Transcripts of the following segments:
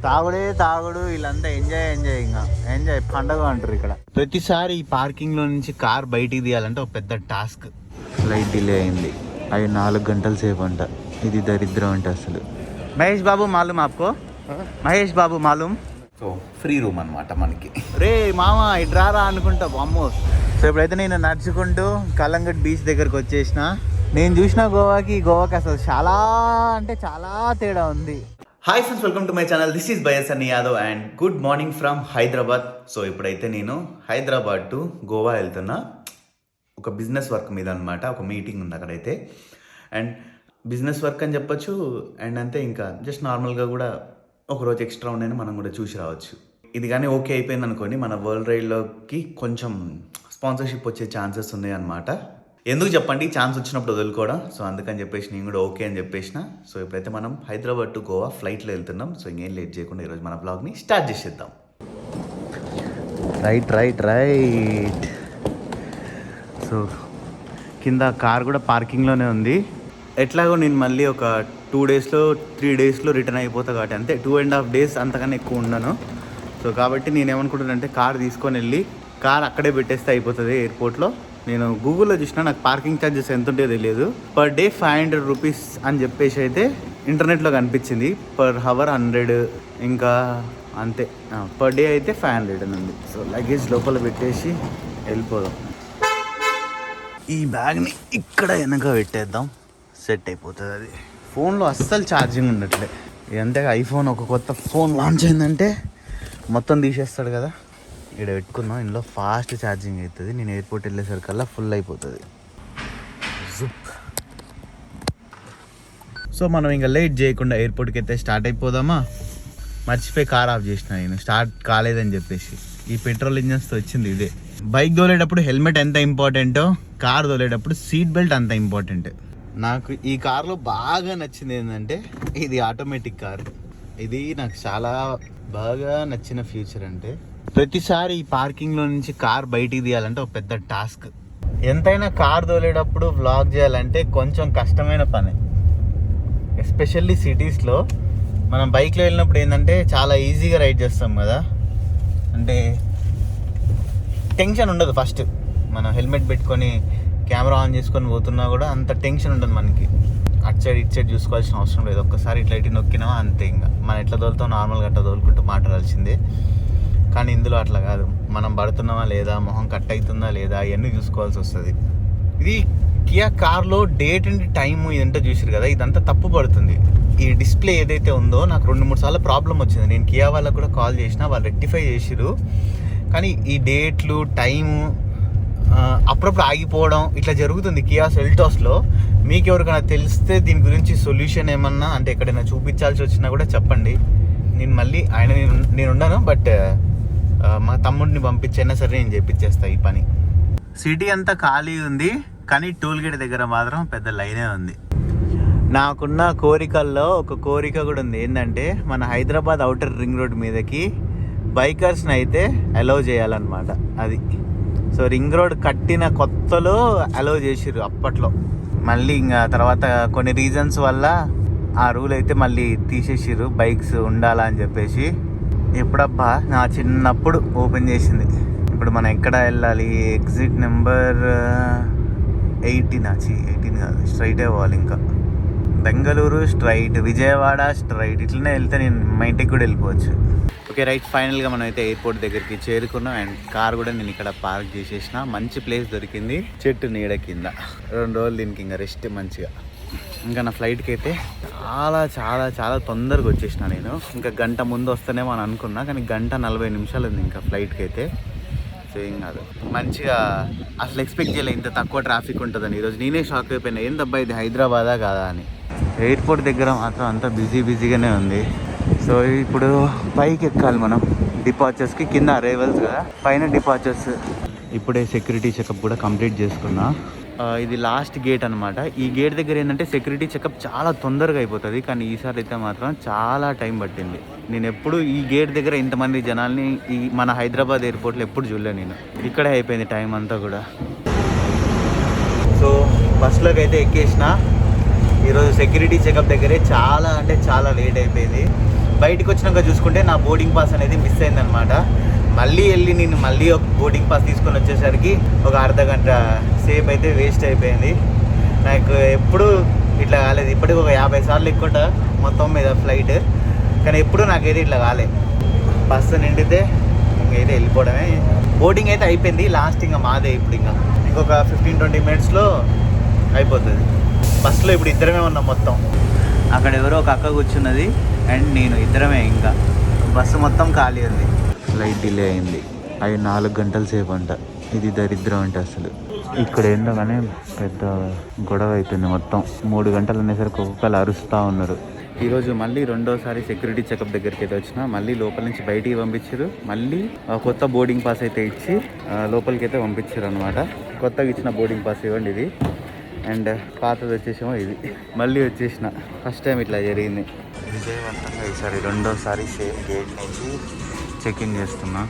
తాగుడే తాగుడు, వీళ్ళంతా ఎంజాయ్ ఇంకా ఎంజాయ్ పండగ అంటారు ఇక్కడ. ప్రతిసారి ఈ పార్కింగ్ లో నుంచి కార్ బయటికి తీయాలంటే ఒక పెద్ద టాస్క్. ఫ్లైట్ డిలే అయింది, అవి 4 గంటల సేపు అంట. ఇది దరిద్రం అంటే అసలు. Mahesh Babu మాలూమ్ APCO? Mahesh Babu మాలూమ్. So free room అనమాట మనకి. రే మామ ఇట్రారా అనుకుంటా అమ్మో. సో ఇప్పుడైతే నేను నడుచుకుంటూ కలంగట్ బీచ్ దగ్గరకు వచ్చేసిన. నేను చూసిన గోవాకి అసలు చాలా అంటే చాలా తేడా ఉంది. Hi friends, welcome to my channel. This is బయస్ Sunny Yadav and good morning from Hyderabad. So ఇప్పుడైతే నేను హైదరాబాద్ టు గోవా వెళ్తున్నా. ఒక బిజినెస్ వర్క్ మీద అనమాట. ఒక మీటింగ్ ఉంది అక్కడైతే. అండ్ బిజినెస్ వర్క్ అని చెప్పొచ్చు. అండ్ అంతే, ఇంకా జస్ట్ నార్మల్గా కూడా ఒకరోజు ఎక్స్ట్రా ఉండని మనం కూడా చూసి రావచ్చు. ఇది కానీ ఓకే అయిపోయింది అనుకోండి, మన వరల్డ్ రైడ్లోకి కొంచెం స్పాన్సర్షిప్ వచ్చే ఛాన్సెస్ ఉన్నాయి అనమాట. ఎందుకు చెప్పండి, ఛాన్స్ వచ్చినప్పుడు వదులుకోవడం. సో అందుకని చెప్పేసి నేను కూడా ఓకే అని చెప్పేసిన. సో ఇప్పుడైతే మనం హైదరాబాద్ టు గోవా ఫ్లైట్లో వెళ్తున్నాం. సో ఇంకేం లేట్ చేయకుండా ఈరోజు మన బ్లాగ్ని స్టార్ట్ చేసేద్దాం. రైట్. సో కింద కార్ కూడా పార్కింగ్లోనే ఉంది. ఎట్లాగో నేను మళ్ళీ ఒక 2 డేస్లో 3 డేస్లో రిటర్న్ అయిపోతా కాబట్టి అంతే, 2.5 డేస్ అంతకన్నా ఎక్కువ ఉండను. సో కాబట్టి నేను ఏమనుకుంటున్నానంటే కార్ తీసుకొని వెళ్ళి కార్ అక్కడే పెట్టేస్తే అయిపోతుంది ఎయిర్పోర్ట్లో. నేను గూగుల్లో చూసినా, నాకు పార్కింగ్ ఛార్జెస్ ఎంత ఉంటే తెలియదు. పర్ డే 500 రూపీస్ అని చెప్పేసి అయితే ఇంటర్నెట్లో కనిపించింది. పర్ హవర్ 100, ఇంకా అంతే. పర్ డే అయితే 500 అని ఉంది. సో లగేజ్ లోపల పెట్టేసి వెళ్ళిపోదాం. ఈ బ్యాగ్ని ఇక్కడ వెనక పెట్టేద్దాం, సెట్ అయిపోతుంది. అది ఫోన్లో అస్సలు ఛార్జింగ్ ఉండట్లే. అంతే, ఐఫోన్ ఒక కొత్త ఫోన్ లాంచ్ అయిందంటే మొత్తం తీసేస్తాడు కదా. ఇక్కడ పెట్టుకుందాం, ఇందులో ఫాస్ట్ ఛార్జింగ్ అవుతుంది. నేను ఎయిర్పోర్ట్ వెళ్ళేసరికల్లా ఫుల్ అయిపోతుంది. సో మనం ఇంకా లేట్ చేయకుండా ఎయిర్పోర్ట్కి అయితే స్టార్ట్ అయిపోదామా. మర్చిపోయి కార్ ఆఫ్ చేసిన నేను, స్టార్ట్ కాలేదని చెప్పేసి. ఈ పెట్రోల్ ఇంజన్స్తో వచ్చింది ఇదే. బైక్ తోలేటప్పుడు హెల్మెట్ ఎంత ఇంపార్టెంటో, కార్ తోలేటప్పుడు సీట్ బెల్ట్ అంత ఇంపార్టెంట్. నాకు ఈ కార్లో బాగా నచ్చింది ఏంటంటే, ఇది ఆటోమేటిక్ కార్. ఇది నాకు చాలా బాగా నచ్చిన ఫ్యూచర్. అంటే ప్రతిసారి ఈ పార్కింగ్లో నుంచి కార్ బయటికి తీయాలంటే ఒక పెద్ద టాస్క్. ఎంతైనా కార్ తోలేటప్పుడు వ్లాగ్ చేయాలంటే కొంచెం కష్టమైన పని. ఎస్పెషల్లీ సిటీస్లో. మనం బైక్లో వెళ్ళినప్పుడు ఏంటంటే చాలా ఈజీగా రైడ్ చేస్తాం కదా, అంటే టెన్షన్ ఉండదు. ఫస్ట్ మనం హెల్మెట్ పెట్టుకొని కెమెరా ఆన్ చేసుకొని పోతున్నా కూడా అంత టెన్షన్ ఉండదు మనకి. అటు సైడ్ ఇటు సైడ్ చూసుకోవాల్సిన అవసరం లేదు. ఒక్కసారి ఇట్లా ఇటు నొక్కినామా అంతే. ఇంకా మనం ఎట్లా తోలుతాం నార్మల్గా అట్లా తోలుకుంటూ మాట్లాడాల్సిందే. కానీ ఇందులో అట్లా కాదు. మనం పడుతున్నామా లేదా, మొహం కట్ అవుతుందా లేదా, ఇవన్నీ చూసుకోవాల్సి వస్తుంది. ఇది కియా కార్లో డేట్ అండ్ టైము ఇదంతా చూసారు కదా, ఇదంతా తప్పు పడుతుంది. ఈ డిస్ప్లే ఏదైతే ఉందో నాకు 2-3 సార్లు ప్రాబ్లం వచ్చింది. నేను కియా వాళ్ళకు కూడా కాల్ చేసిన, వాళ్ళు రెక్టిఫై చేసిరు. కానీ ఈ డేట్లు టైము అప్పుడప్పుడు ఆగిపోవడం ఇట్లా జరుగుతుంది కియా సెల్టాస్లో. మీకు ఎవరికైనా తెలిస్తే దీని గురించి సొల్యూషన్ ఏమన్నా, అంటే ఎక్కడైనా చూపించాల్సి వచ్చినా కూడా చెప్పండి. నేను మళ్ళీ నేను ఉన్నాను, బట్ మా తమ్ముడిని పంపించైనా సరే నేను చేపించేస్తా ఈ పని. సిటీ అంతా ఖాళీ ఉంది, కానీ టోల్ గేట్ దగ్గర మాత్రం పెద్ద లైనే ఉంది. నాకున్న కోరికల్లో ఒక కోరిక కూడా ఉంది. ఏంటంటే మన హైదరాబాద్ ఔటర్ రింగ్ రోడ్ మీదకి బైకర్స్ని అయితే అలౌ చేయాలన్నమాట. అది సో రింగ్ రోడ్ కట్టిన కొత్తలో అలౌ చేసిర్రు అప్పట్లో. మళ్ళీ ఇంకా తర్వాత కొన్ని రీజన్స్ వల్ల ఆ రూల్ అయితే మళ్ళీ తీసేసిర్రు, బైక్స్ ఉండాలా అని చెప్పేసి. ఎప్పుడబ్బా నా చిన్నప్పుడు ఓపెన్ చేసింది. ఇప్పుడు మనం ఎక్కడ వెళ్ళాలి, ఎగ్జిట్ నెంబర్ 18 కాదు, స్ట్రైటే పోవాలి. ఇంకా బెంగళూరు స్ట్రైట్, విజయవాడ స్ట్రైట్, ఇట్లనే వెళ్తే నేను మా ఇంటికి కూడా వెళ్ళిపోవచ్చు. ఓకే రైట్, ఫైనల్గా మనం అయితే ఎయిర్పోర్ట్ దగ్గరికి చేరుకున్నాం. అండ్ కార్ కూడా నేను ఇక్కడ పార్క్ చేసేసిన. మంచి ప్లేస్ దొరికింది, చెట్టు నీడ కింద. 2 రోజులు దీనికి ఇంకా రెస్ట్ మంచిగా. ఇంకా నా ఫ్లైట్కి అయితే చాలా చాలా చాలా తొందరగా వచ్చేసిన నేను. ఇంకా గంట ముందు వస్తేనేమో అని అనుకున్నా, కానీ 1:40 నిమిషాలు ఉంది ఇంకా ఫ్లైట్కి అయితే. సో ఏం కాదు, మంచిగా. అసలు ఎక్స్పెక్ట్ చేయలేదు ఇంత తక్కువ ట్రాఫిక్ ఉంటుందని. ఈరోజు నేనే షాక్ అయిపోయినా, ఏందబ్బా ఇది హైదరాబాదా కాదా అని. ఎయిర్పోర్ట్ దగ్గర మాత్రం అంతా బిజీగానే ఉంది. సో ఇప్పుడు పైకి ఎక్కాలి మనం డిపార్చర్స్కి. కింద అరైవల్స్ కదా, పైన డిపార్చర్స్. ఇప్పుడే సెక్యూరిటీ చెకప్ కూడా కంప్లీట్ చేసుకున్నా. ఇది లాస్ట్ గేట్ అనమాట. ఈ గేట్ దగ్గర ఏంటంటే సెక్యూరిటీ చెకప్ చాలా తొందరగా అయిపోతుంది, కానీ ఈసారి అయితే మాత్రం చాలా టైం పట్టింది. నేను ఎప్పుడు ఈ గేట్ దగ్గర ఇంతమంది జనాల్ని ఈ మన హైదరాబాద్ ఎయిర్పోర్ట్లో ఎప్పుడు చూడలే నేను. ఇక్కడే అయిపోయింది టైం అంతా కూడా. సో బస్లోకి అయితే ఎక్కేసిన. ఈరోజు సెక్యూరిటీ చెకప్ దగ్గరే చాలా అంటే చాలా లేట్ అయిపోయింది. బయటకు వచ్చినాక చూసుకుంటే నా బోర్డింగ్ పాస్ అనేది మిస్ అయిందనమాట. మళ్ళీ వెళ్ళి నేను మళ్ళీ ఒక బోర్డింగ్ పాస్ తీసుకొని వచ్చేసరికి ఒక అర్ధ గంట సేపు అయితే వేస్ట్ అయిపోయింది. నాకు ఎప్పుడు ఇట్లా కాలేదు. ఇప్పటికి ఒక 50 సార్లు ఎక్కుంటా మొత్తం మీద ఫ్లైట్, కానీ ఎప్పుడు నాకైతే ఇట్లా కాలేదు. బస్సు నిండితే ఇంకైతే వెళ్ళిపోవడమే. బోర్డింగ్ అయితే అయిపోయింది. లాస్ట్ ఇంకా మాదే. ఇప్పుడు ఇంకొక 15-20 మినిట్స్లో అయిపోతుంది. బస్సులో ఇప్పుడు ఇద్దరమే ఉన్నాం మొత్తం. అక్కడ ఎవరో ఒక అక్క కూర్చున్నది అండ్ నేను ఇద్దరమే. ఇంకా బస్సు మొత్తం ఖాళీ ఉంది. ఫ్లైట్ డిలే అయింది. అవి 4 గంటల సేపు అంట. ఇది దరిద్రం అంటే అసలు. ఇక్కడ ఏంటో కానీ పెద్ద గొడవ అవుతుంది మొత్తం. 3 గంటలు అనేసరికి ఒక్కొక్కరు అరుస్తూ ఉన్నారు. ఈరోజు మళ్ళీ రెండోసారి సెక్యూరిటీ చెకప్ దగ్గరికి అయితే వచ్చిన. మళ్ళీ లోపల నుంచి బయటికి పంపించారు. మళ్ళీ కొత్త బోర్డింగ్ పాస్ అయితే ఇచ్చి లోపలికి అయితే పంపించారు అనమాట. కొత్తగా ఇచ్చిన బోర్డింగ్ పాస్ ఇవ్వండి ఇది, అండ్ పాతది వచ్చేసేమో ఇది. మళ్ళీ వచ్చేసిన. ఫస్ట్ టైం ఇట్లా జరిగింది. విజయవంతంగా ఈసారి రెండోసారి సేమ్ గేట్ నుంచి చెక్ ఇన్ చేస్తున్నా.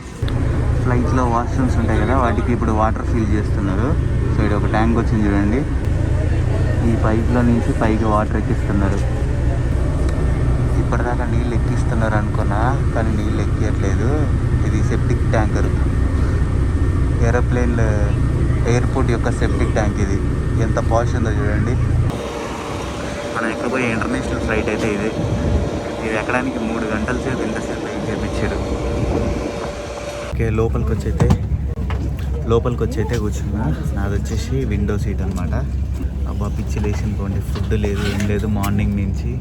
ఫ్లైట్లో వాష్రూమ్స్ ఉంటాయి కదా, వాటికి ఇప్పుడు వాటర్ ఫిల్ చేస్తున్నారు. సో ఇది ఒక ట్యాంక్ వచ్చింది చూడండి. ఈ పైప్లో నుంచి పైకి వాటర్ ఎక్కిస్తున్నారు. ఇప్పటిదాకా నీళ్ళు ఎక్కిస్తున్నారు అనుకున్నా, కానీ నీళ్ళు ఎక్కియట్లేదు. ఇది సెప్టిక్ ట్యాంకర్. ఏరోప్లేన్ ఎయిర్పోర్ట్ యొక్క సెప్టిక్ ట్యాంక్ ఇది. ఎంత పాష్ ఉందో చూడండి. మనం ఎక్కడిపోయే ఇంటర్నేషనల్ ఫ్లైట్ అయితే ఇది. ఇది ఎక్కడానికి 3 గంటల సేపు ఇంతసేపు ఏం చేయించారు. ఓకే, లోపలికి వచ్చి అయితే కూర్చున్నా. నాది వచ్చేసి విండో సీట్ అనమాట. అబ్బా పిచ్చి లేచిన పోండి. ఫుడ్ లేదు, ఏం లేదు. మార్నింగ్ నుంచి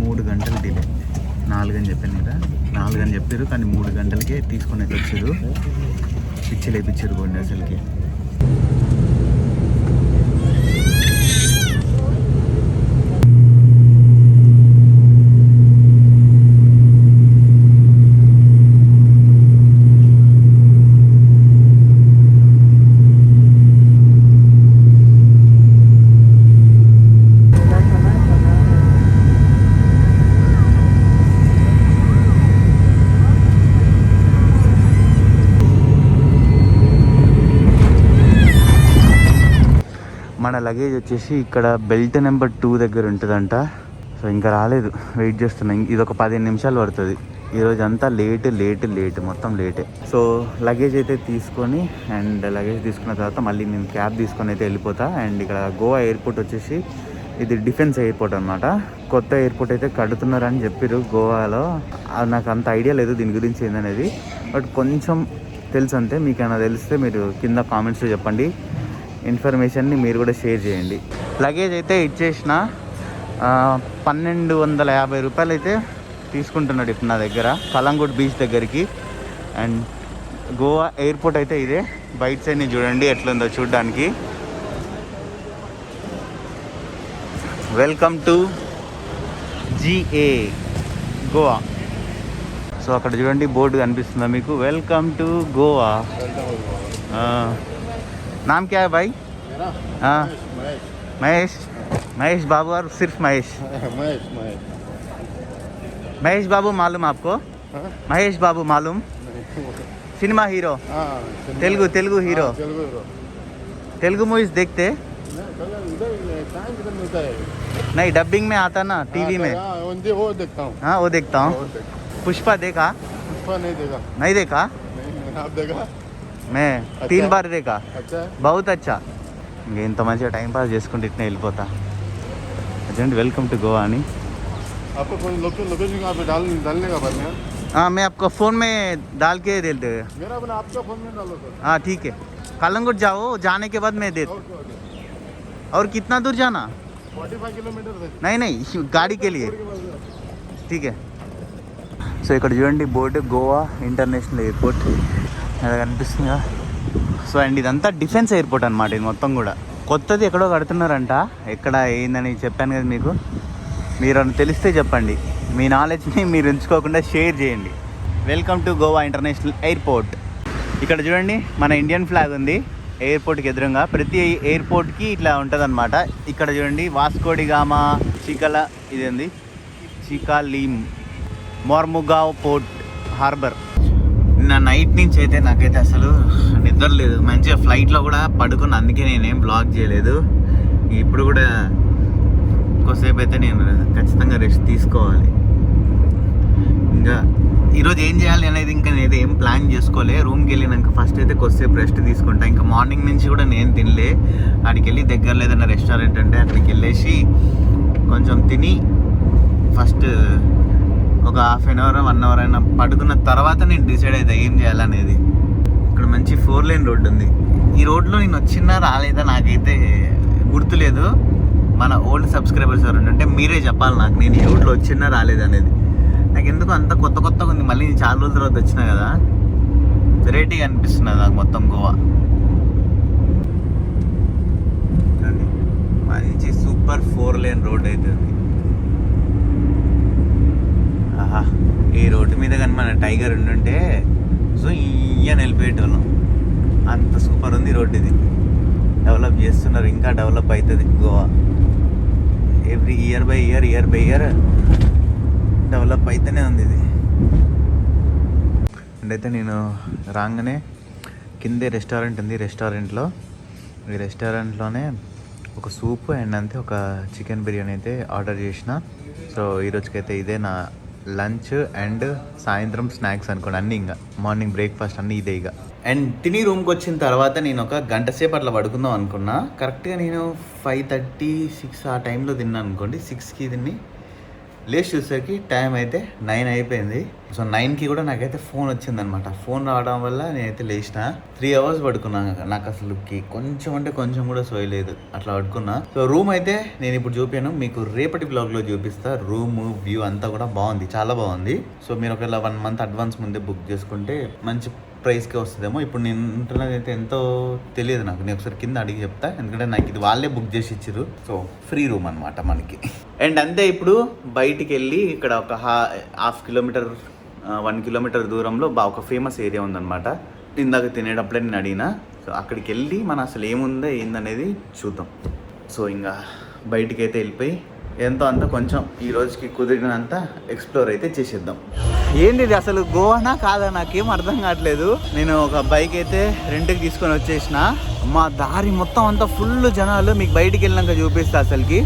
3 గంటలు డిలే. 4 అని చెప్పాను కదా, 4 అని చెప్పారు, కానీ 3 గంటలకే తీసుకొని అయితే వచ్చారు. పిచ్చి లేపించారు పోండి అసలుకి. మన లగేజ్ వచ్చేసి ఇక్కడ బెల్ట్ నెంబర్ 2 దగ్గర ఉంటుందంట. సో ఇంకా రాలేదు, వెయిట్ చేస్తున్నాం. ఇది ఒక 15 నిమిషాలు పడుతుంది. ఈరోజు అంతా లేట్ మొత్తం లేటే. సో లగేజ్ అయితే తీసుకొని, అండ్ లగేజ్ తీసుకున్న తర్వాత మళ్ళీ నేను క్యాబ్ తీసుకొని అయితే వెళ్ళిపోతా. అండ్ ఇక్కడ గోవా ఎయిర్పోర్ట్ వచ్చేసి ఇది డిఫెన్స్ ఎయిర్పోర్ట్ అనమాట. కొత్త ఎయిర్పోర్ట్ అయితే కడుతున్నారని చెప్పారు గోవాలో. నాకు అంత ఐడియా లేదు దీని గురించి ఏందనేది, బట్ కొంచెం తెలుసు అంతే. మీకు ఏమైనా తెలిస్తే మీరు కింద కామెంట్స్లో చెప్పండి. ఇన్ఫర్మేషన్ని మీరు కూడా షేర్ చేయండి. లగేజ్ అయితే ఇచ్చేసిన. 1250 రూపాయలు అయితే తీసుకుంటున్నాడు ఇప్పుడు నా దగ్గర, కలంగుట్ బీచ్ దగ్గరికి. అండ్ గోవా ఎయిర్పోర్ట్ అయితే ఇదే. బయట సైడ్ని చూడండి ఎట్లుందో చూడడానికి. Welcome to GA Goa. So అక్కడ చూడండి బోర్డు కనిపిస్తుందా మీకు, వెల్కమ్ టు గోవా. नाम क्या है भाई? हाँ महेश बाबू. और सिर्फ महेश बाबू मालूम आपको? महेश बाबू मालूम? Cinema hero, Telugu hero. Telugu movies देखते? नहीं, डबिंग में आता ना टीवी में. वो देखता हूँ. हाँ वो देखता हूँ. पुष्पा देखा? पुष्पा नहीं देखा. आप देखा? मैं 3 बार देखा. अच्छा, बहुत अच्छा. ఇంకా ఇంత మంచిగా టైం పాస్ చేసుకుంటే ఇట్నే వెళ్ళిపోతా. అదేంటి వెల్కమ్ టు గోవా అని. हाँ मैं आपको फ़ोन में डाल के दे दे. आपका फ़ोन में डालो सर. हाँ ठीक है. कलंगुट जाओ, जाने के बाद मैं दे. और कितना दूर जाना? 45 किलोमीटर. नहीं गाड़ी के लिए. ठीक है. సో ఇక్కడ చూడండి బోర్డు, గోవా ఇంటర్నేషనల్ ఎయిర్పోర్ట్ అది కనిపిస్తుందా. సో అండ్ ఇదంతా డిఫెన్స్ ఎయిర్పోర్ట్ అనమాట. ఇది మొత్తం కూడా కొత్తది ఎక్కడో కడుతున్నారంట. ఎక్కడ ఏందని చెప్పాను కదా మీకు. మీరు తెలిస్తే చెప్పండి. మీ నాలెడ్జ్ని మీరు ఉంచుకోకుండా షేర్ చేయండి. Welcome to Goa international airport. ఇక్కడ చూడండి మన ఇండియన్ ఫ్లాగ్ ఉంది ఎయిర్పోర్ట్కి ఎదురుగా. ప్రతి ఎయిర్పోర్ట్కి ఇట్లా ఉంటుంది అనమాట. ఇక్కడ చూడండి వాస్కోడిగామా, ఇది ఉంది చికాలీమ్, మోర్ముగావ్ పోర్ట్ హార్బర్. నిన్న నైట్ నుంచి అయితే నాకైతే అసలు నిద్ర లేదు. మంచిగా ఫ్లైట్లో కూడా పడుకున్న, అందుకే నేనేం బ్లాగ్ చేయలేదు. ఇప్పుడు కూడా కొద్దిసేపు అయితే నేను ఖచ్చితంగా రెస్ట్ తీసుకోవాలి. ఇంకా ఈరోజు ఏం చేయాలి అనేది ఇంకా నేను ఏం ప్లాన్ చేసుకోలే. రూమ్కి వెళ్ళినాక ఫస్ట్ అయితే కొద్దిసేపు రెస్ట్ తీసుకుంటా. ఇంకా మార్నింగ్ నుంచి కూడా నేను తినలే. అక్కడికి వెళ్ళి దగ్గరలో ఏదైనా రెస్టారెంట్ అంటే అక్కడికి వెళ్ళేసి కొంచెం తిని ఫస్ట్ ఒక హాఫ్ అన్ అవర్ 1 అవర్ అయినా పడుకున్న తర్వాత నేను డిసైడ్ అవుతా ఏం చేయాలనేది. ఇక్కడ మంచి 4 లేన్ రోడ్డు ఉంది. ఈ రోడ్లో నేను వచ్చినా రాలేదా నాకైతే గుర్తులేదు. మన ఓల్డ్ సబ్స్క్రైబర్స్ ఎవరు అంటే మీరే చెప్పాలి నాకు, నేను ఈ రోడ్లో వచ్చినా రాలేదనేది. నాకు ఎందుకు అంత కొత్తగా ఉంది. మళ్ళీ నేను చాలా రోజుల తర్వాత వచ్చినా కదా, వెరైటీగా అనిపిస్తున్నది నాకు మొత్తం గోవా. మంచి సూపర్ 4 లేన్ రోడ్ అవుతుంది. ఆహా, ఈ రోడ్డు మీద కానీ మన టైగర్ ఉండుంటే సో ఈయన వెళ్ళిపోయేటోళ్ళం. అంత సూపర్ ఉంది రోడ్డు. ఇది డెవలప్ చేస్తున్నారు, ఇంకా డెవలప్ అవుతుంది Goa. Every year by year develop అయితేనే ఉంది ఇది. అండ్ అయితే నేను రాగానే కిందే రెస్టారెంట్ ఉంది. ఈ రెస్టారెంట్లోనే ఒక సూప్ అండ్ అంతే ఒక చికెన్ బిర్యానీ అయితే ఆర్డర్ చేసిన. సో ఈరోజుకైతే ఇదే నా లంచ్ అండ్ సాయంత్రం స్నాక్స్ అనుకోండి. అన్నీ ఇంకా మార్నింగ్ బ్రేక్ఫాస్ట్ అన్నీ ఇదే ఇక. అండ్ తిని రూమ్కి వచ్చిన తర్వాత నేను ఒక గంట సేపు అట్లా పడుకుందాం అనుకున్నా. కరెక్ట్గా నేను 5:30, 6 ఆ టైంలో తిన్నాను అనుకోండి. 6కి తిని లేచి చూసేకి టైం అయితే 9 అయిపోయింది. సో 9కి కూడా నాకైతే ఫోన్ వచ్చిందనమాట. ఫోన్ రావడం వల్ల నేనైతే లేచిన 3 అవర్స్ పడుకున్నాను. నాకు అసలుకి కొంచెం అంటే కొంచెం కూడా సోయలేదు, అట్లా పడుకున్నా. సో రూమ్ అయితే నేను ఇప్పుడు చూపాను మీకు, రేపటి బ్లాగ్లో చూపిస్తా. రూమ్ వ్యూ అంతా కూడా బాగుంది, చాలా బాగుంది. సో మీరు ఒకవేళ 1 మంత్ అడ్వాన్స్ ముందే బుక్ చేసుకుంటే మంచి ప్రైస్కే వస్తుందేమో. ఇప్పుడు నేను ఉంటున్నది అయితే ఎంతో తెలియదు నాకు, నేను ఒకసారి కింద అడిగి చెప్తా. ఎందుకంటే నాకు ఇది వాళ్ళే బుక్ చేసి ఇచ్చారు. సో ఫ్రీ రూమ్ అనమాట మనకి. అండ్ అంతే ఇప్పుడు బయటికి వెళ్ళి ఇక్కడ ఒక 1/2 కిలోమీటర్ 1 కిలోమీటర్ దూరంలో ఒక ఫేమస్ ఏరియా ఉందన్నమాట. ఇందాక తినేటప్పుడే నేను అడిగినా. సో అక్కడికి వెళ్ళి మనం అసలు ఏముందో ఏందనేది చూద్దాం. సో ఇంకా బయటికి అయితే వెళ్ళిపోయి ఎంతో అంత కొంచెం ఈ రోజుకి కుదిరినంత ఎక్స్ప్లోర్ అయితే చేసేద్దాం. ఏంటి ఇది అసలు గోవానా కాదా నాకేం అర్థం కావట్లేదు. నేను ఒక బైక్ అయితే రెంట్కి తీసుకొని వచ్చేసిన. మా దారి మొత్తం అంతా ఫుల్ జనాలు. మీకు బయటికి వెళ్ళినాక చూపిస్తా. అసలుకి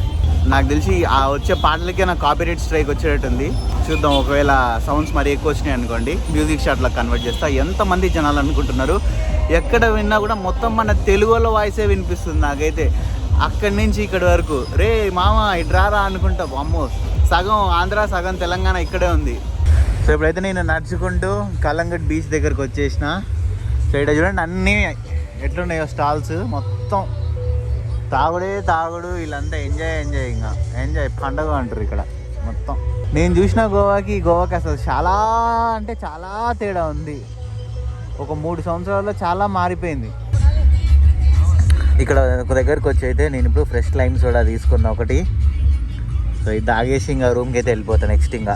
నాకు తెలిసి ఆ వచ్చే పాటలకే నాకు కాపీరైట్ స్ట్రైక్ వచ్చేటట్టుంది. చూద్దాం, ఒకవేళ సౌండ్స్ మరి ఎక్కువ వచ్చినాయి అనుకోండి మ్యూజిక్ షాట్లా కన్వర్ట్ చేస్తా. ఎంతమంది జనాలు అనుకుంటున్నారు. ఎక్కడ విన్నా కూడా మొత్తం మన తెలుగులో వాయిసే వినిపిస్తుంది నాకైతే. అక్కడి నుంచి ఇక్కడి వరకు రే మామ ఇట్రారా అనుకుంటా. అమ్మో, సగం ఆంధ్ర సగం తెలంగాణ ఇక్కడే ఉంది. సో ఇప్పుడైతే నేను నడుచుకుంటూ కలంగట్ బీచ్ దగ్గరకు వచ్చేసిన. సో ఇక్కడ చూడండి అన్నీ ఎట్లున్నాయో స్టాల్స్. మొత్తం తాగుడు. వీళ్ళంతా ఎంజాయ్ పండగ అంటారు ఇక్కడ మొత్తం. నేను చూసిన గోవాకి అసలు చాలా అంటే చాలా తేడా ఉంది. ఒక 3 సంవత్సరాల్లో చాలా మారిపోయింది. ఇక్కడ ఒక దగ్గరకు వచ్చి అయితే నేను ఇప్పుడు ఫ్రెష్ లైమ్ సోడా తీసుకున్నా ఒకటి. సో ఇది తాగేసి ఇంకా రూమ్కి అయితే వెళ్ళిపోతాను నెక్స్ట్ ఇంకా.